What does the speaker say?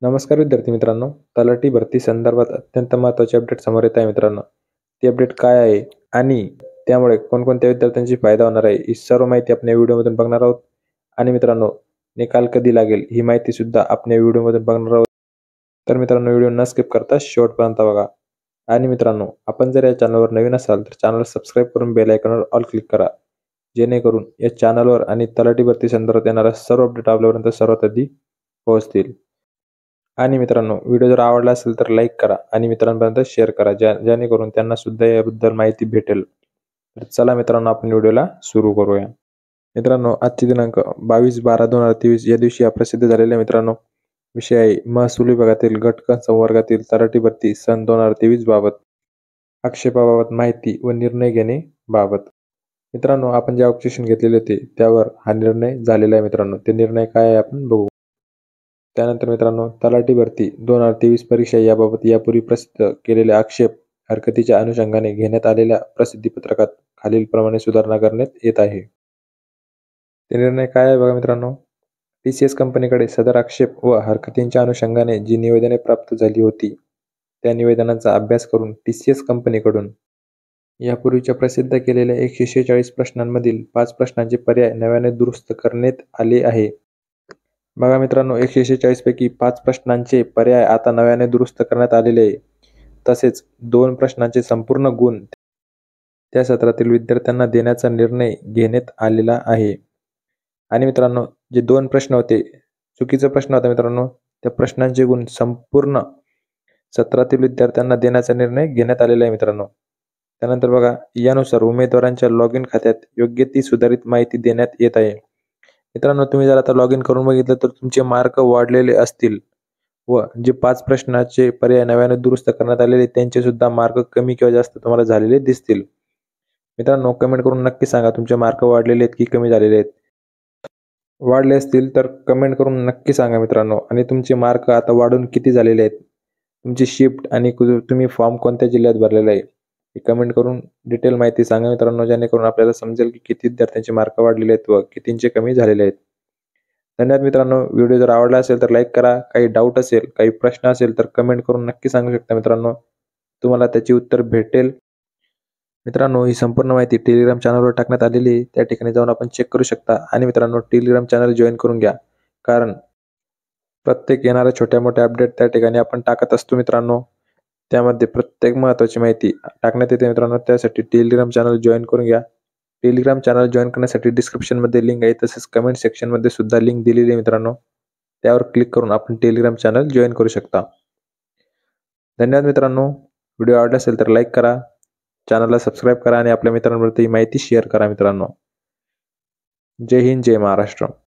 नमस्कार विद्यार्थी मित्रांनो, तलाठी भरती संदर्भात अत्यंत महत्त्वाची अपडेट समोर येत आहे मित्रांनो. ती अपडेट काय आहे आणि त्यामुळे कोणकोणत्या विद्यार्थ्यांची फायदा होणार आहे, ही सर्व माहिती आपण या व्हिडिओमधून बघणार आहोत. आणि मित्रांनो, निकाल कधी लागेल ही माहिती सुद्धा आपण या व्हिडिओमधून बघणार आहोत. तर मित्रांनो, व्हिडिओ न स्किप करता शेवटपर्यंत बघा. आणि मित्रांनो, आपण जर या चॅनलवर नवीन असाल तर चॅनल सबस्क्राईब करून बेल आयकॉनवर ऑल क्लिक करा, जेणेकरून या चॅनलवर आणि तलाठी भरती संदर्भात येणाऱ्या सर्व अपडेट आपल्यापर्यंत सर्वात आधी पोहोचतील. आणि मित्रांनो, व्हिडिओ जर आवडला असेल तर लाईक करा आणि मित्रांपर्यंत शेअर करा, जेणेकरून त्यांना सुद्धा याबद्दल माहिती भेटेल. तर चला मित्रांनो, आपण व्हिडिओला सुरू करूया. मित्रांनो, आजची दिनांक 22/12/2023 या दिवशी हा प्रसिद्ध झालेला मित्रांनो विषय आहे महसूल विभागातील गट संवर्गातील तलाठी भरती सन 2023 बाबत आक्षेपाबाबत माहिती व निर्णय घेणे बाबत. मित्रांनो, आपण जे ऑब्जेक्शन घेतलेले होते त्यावर हा निर्णय झालेला आहे मित्रांनो. ते निर्णय काय आहे आपण बघू. त्यानंतर मित्रांनो, तलाठी भरती 2023 परीक्षा याबाबत यापूर्वी प्रसिद्ध केलेले आक्षेप हरकतीच्या अनुषंगाने घेण्यात आलेल्या प्रसिद्धीपत्रकात खालीलप्रमाणे सुधारणा करण्यात येत आहे. ते निर्णय काय आहे बघा मित्रांनो. TCS कंपनीकडे सदर आक्षेप व हरकतींच्या अनुषंगाने जी निवेदने प्राप्त झाली होती त्या निवेदनांचा अभ्यास करून TCS कंपनीकडून यापूर्वीच्या प्रसिद्ध केलेल्या 146 प्रश्नांमधील 5 प्रश्नांचे पर्याय नव्याने दुरुस्त करण्यात आले आहे. बघा मित्रांनो, 146 पैकी 5 प्रश्नांचे पर्याय आता नव्याने दुरुस्त करण्यात आलेले आहे. तसेच 2 प्रश्नांचे संपूर्ण गुण त्या सत्रातील विद्यार्थ्यांना देण्याचा निर्णय घेण्यात आलेला आहे. आणि मित्रांनो, जे 2 प्रश्न होते, चुकीचा प्रश्न होता मित्रांनो, त्या प्रश्नांचे गुण संपूर्ण सत्रातील विद्यार्थ्यांना देण्याचा निर्णय घेण्यात आलेला आहे मित्रांनो. त्यानंतर बघा, यानुसार उमेदवारांच्या लॉग इन खात्यात योग्य ती सुधारित माहिती देण्यात येत आहे. मित्रांनो, तुम्ही जर आता लॉग इन करून बघितलं तर तुमचे मार्क वाढलेले असतील व जे 5 प्रश्नाचे पर्याय नव्याने दुरुस्त करण्यात आलेले त्यांचे सुद्धा मार्क कमी किंवा जास्त तुम्हाला झालेले दिसतील. मित्रांनो, कमेंट करून नक्की सांगा तुमचे मार्क वाढलेले आहेत की कमी झालेले आहेत. वाढले असतील तर कमेंट करून नक्की सांगा मित्रांनो. आणि तुमचे मार्क आता वाढून किती झालेले आहेत, तुमची शिफ्ट आणि तुम्ही फॉर्म कोणत्या जिल्ह्यात भरलेला आहे हे कमेंट करून डिटेल माहिती सांगा मित्रांनो, जेणेकरून आपल्याला समजेल की किती विद्यार्थ्यांचे मार्क वाढलेले आहेत व कितींचे कमी झालेले आहेत. धन्यवाद मित्रांनो. व्हिडिओ जर आवडला असेल तर लाईक करा. काही डाऊट असेल, काही प्रश्न असेल तर कमेंट करून नक्की सांगू शकता मित्रांनो, तुम्हाला त्याची उत्तर भेटेल. मित्रांनो, ही संपूर्ण माहिती टेलिग्राम चॅनलवर टाकण्यात आलेली आहे, त्या ठिकाणी जाऊन आपण चेक करू शकता. आणि मित्रांनो, टेलिग्राम चॅनल जॉईन करून घ्या, कारण प्रत्येक येणाऱ्या छोट्या मोठ्या अपडेट त्या ठिकाणी आपण टाकत असतो मित्रांनो. त्यामध्ये प्रत्येक महत्त्वाची माहिती टाकण्यात येते मित्रांनो. त्यासाठी टेलिग्राम चॅनल जॉईन करून घ्या. टेलिग्राम चॅनल जॉईन करण्यासाठी डिस्क्रिप्शनमध्ये लिंक आहे, तसेच कमेंट सेक्शनमध्ये सुद्धा लिंक दिलेली आहे मित्रांनो. त्यावर क्लिक करून आपण टेलिग्राम चॅनल जॉईन करू शकता. धन्यवाद मित्रांनो. व्हिडिओ आवडला असेल तर लाईक करा, चॅनलला सबस्क्राईब करा आणि आपल्या मित्रांबरोबर ही माहिती शेअर करा मित्रांनो. जय हिंद, जय महाराष्ट्र.